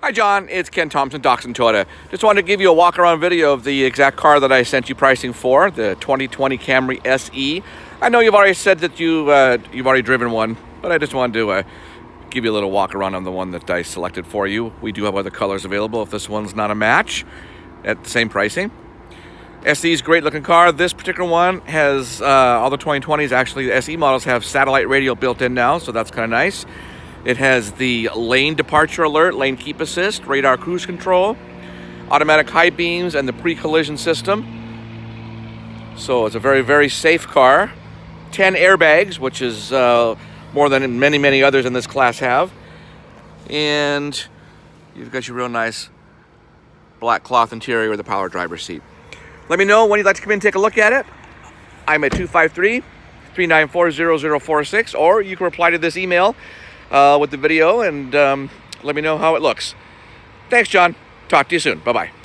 Hi John, it's Ken Thompson, Doxon Toyota. Just wanted to give you a walk-around video of the exact car that I sent you pricing for, the 2020 Camry SE. I know you've already said that you've already driven one, but I just wanted to give you a little walk-around on the one that I selected for you. We do have other colors available if this one's not a match at the same pricing. SE's great-looking car. This particular one has all the 2020s. Actually, the SE models have satellite radio built in now, so that's kind of nice. It has the lane departure alert, lane keep assist, radar cruise control, automatic high beams, and the pre-collision system. So it's a very, very safe car. 10 airbags, which is more than many, many others in this class have. And you've got your real nice black cloth interior with a power driver's seat. Let me know when you'd like to come in and take a look at it. I'm at 253-394-0046, or you can reply to this email with the video and let me know how it looks. Thanks, John. Talk to you soon. Bye-bye.